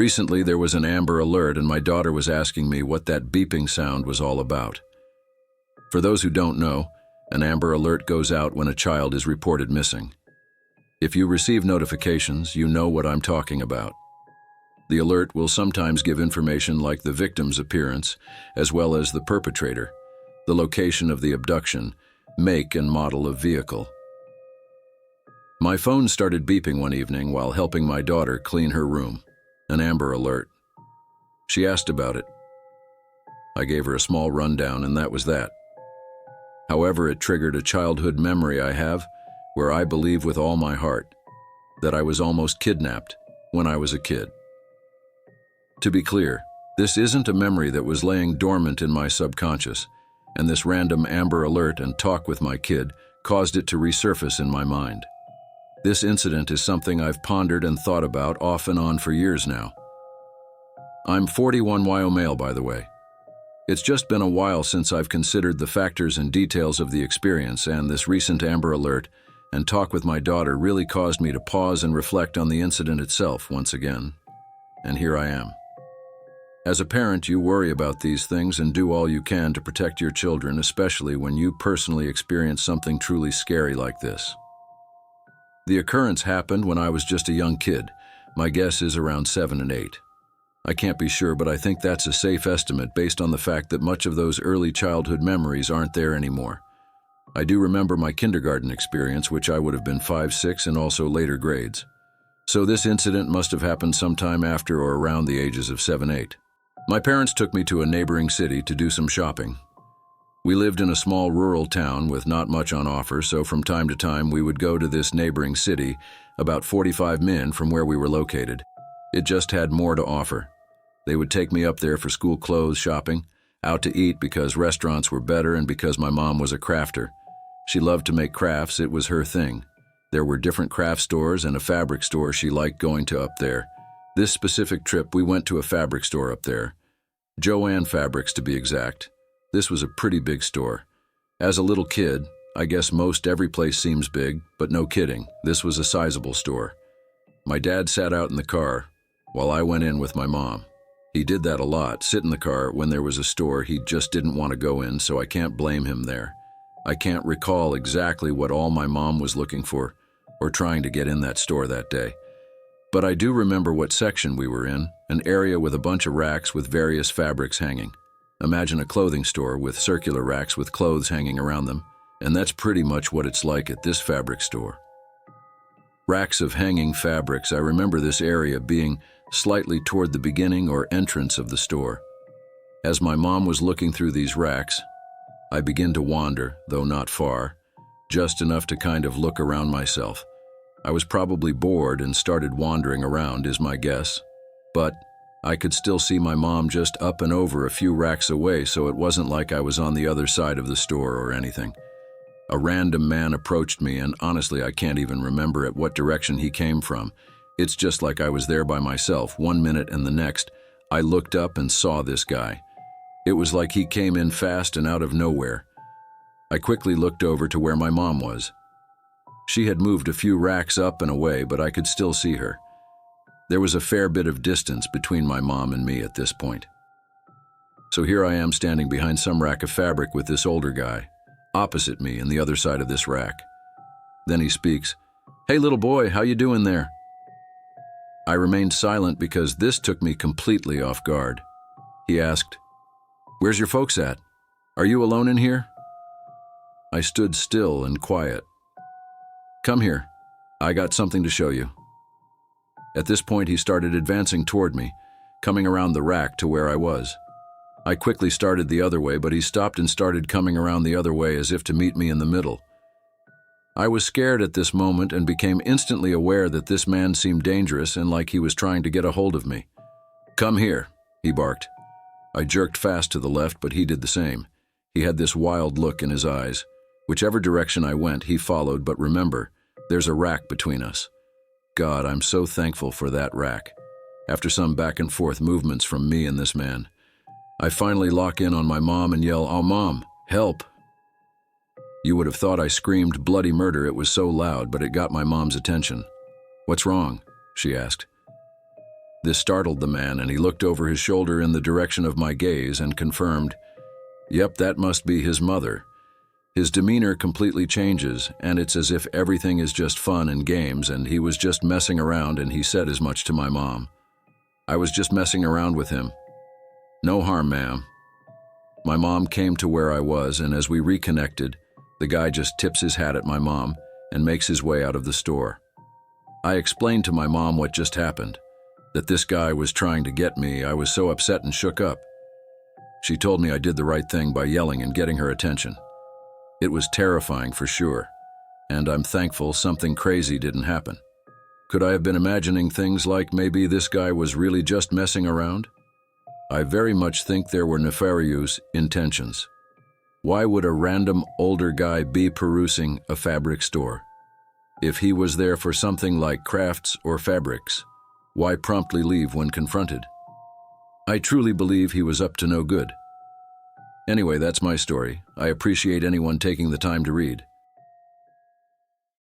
Recently, there was an Amber Alert and my daughter was asking me what that beeping sound was all about. For those who don't know, an Amber Alert goes out when a child is reported missing. If you receive notifications, you know what I'm talking about. The alert will sometimes give information like the victim's appearance, as well as the perpetrator, the location of the abduction, make and model of vehicle. My phone started beeping one evening while helping my daughter clean her room. An Amber Alert. She asked about it. I gave her a small rundown and that was that. However, it triggered a childhood memory I have where I believe with all my heart that I was almost kidnapped when I was a kid. To be clear, this isn't a memory that was laying dormant in my subconscious, and this random Amber Alert and talk with my kid caused it to resurface in my mind. This incident is something I've pondered and thought about off and on for years now. I'm 41 YO male, by the way. It's just been a while since I've considered the factors and details of the experience, and this recent Amber Alert and talk with my daughter really caused me to pause and reflect on the incident itself once again. And here I am. As a parent, you worry about these things and do all you can to protect your children, especially when you personally experience something truly scary like this. The occurrence happened when I was just a young kid. My guess is around 7 and 8. I can't be sure, but I think that's a safe estimate based on the fact that much of those early childhood memories aren't there anymore. I do remember my kindergarten experience, which I would have been 5, 6, and also later grades. So this incident must have happened sometime after or around the ages of 7, 8. My parents took me to a neighboring city to do some shopping. We lived in a small rural town with not much on offer, so from time to time we would go to this neighboring city, about 45 minutes from where we were located. It just had more to offer. They would take me up there for school clothes shopping, out to eat because restaurants were better and because my mom was a crafter. She loved to make crafts, it was her thing. There were different craft stores and a fabric store she liked going to up there. This specific trip we went to a fabric store up there. Joanne Fabrics to be exact. This was a pretty big store. As a little kid, I guess most every place seems big, but no kidding, this was a sizable store. My dad sat out in the car while I went in with my mom. He did that a lot, sit in the car when there was a store he just didn't want to go in, so I can't blame him there. I can't recall exactly what all my mom was looking for or trying to get in that store that day. But I do remember what section we were in, an area with a bunch of racks with various fabrics hanging. Imagine a clothing store with circular racks with clothes hanging around them, and that's pretty much what it's like at this fabric store. Racks of hanging fabrics. I remember this area being slightly toward the beginning or entrance of the store. As my mom was looking through these racks, I began to wander, though not far, just enough to kind of look around myself. I was probably bored and started wandering around, is my guess, but I could still see my mom just up and over a few racks away, so it wasn't like I was on the other side of the store or anything. A random man approached me, and honestly, I can't even remember at what direction he came from. It's just like I was there by myself. 1 minute and the next, I looked up and saw this guy. It was like he came in fast and out of nowhere. I quickly looked over to where my mom was. She had moved a few racks up and away, but I could still see her. There was a fair bit of distance between my mom and me at this point. So here I am standing behind some rack of fabric with this older guy, opposite me and the other side of this rack. Then he speaks, "Hey little boy, how you doing there?" I remained silent because this took me completely off guard. He asked, "Where's your folks at? Are you alone in here?" I stood still and quiet. "Come here, I got something to show you." At this point, he started advancing toward me, coming around the rack to where I was. I quickly started the other way, but he stopped and started coming around the other way as if to meet me in the middle. I was scared at this moment and became instantly aware that this man seemed dangerous and like he was trying to get a hold of me. "Come here," he barked. I jerked fast to the left, but he did the same. He had this wild look in his eyes. Whichever direction I went, he followed, but remember, there's a rack between us. God, I'm so thankful for that rack. After some back and forth movements from me and this man, I finally lock in on my mom and yell, "Oh, Mom, help!" You would have thought I screamed bloody murder, it was so loud, but it got my mom's attention. "What's wrong?" she asked. This startled the man, and he looked over his shoulder in the direction of my gaze and confirmed, "Yep, that must be his mother." His demeanor completely changes, and it's as if everything is just fun and games, and he was just messing around, and he said as much to my mom. "I was just messing around with him. No harm, ma'am." My mom came to where I was, and as we reconnected, the guy just tips his hat at my mom and makes his way out of the store. I explained to my mom what just happened, that this guy was trying to get me. I was so upset and shook up. She told me I did the right thing by yelling and getting her attention. It was terrifying for sure, and I'm thankful something crazy didn't happen. Could I have been imagining things like maybe this guy was really just messing around? I very much think there were nefarious intentions. Why would a random older guy be perusing a fabric store? If he was there for something like crafts or fabrics, why promptly leave when confronted? I truly believe he was up to no good. Anyway, that's my story. I appreciate anyone taking the time to read.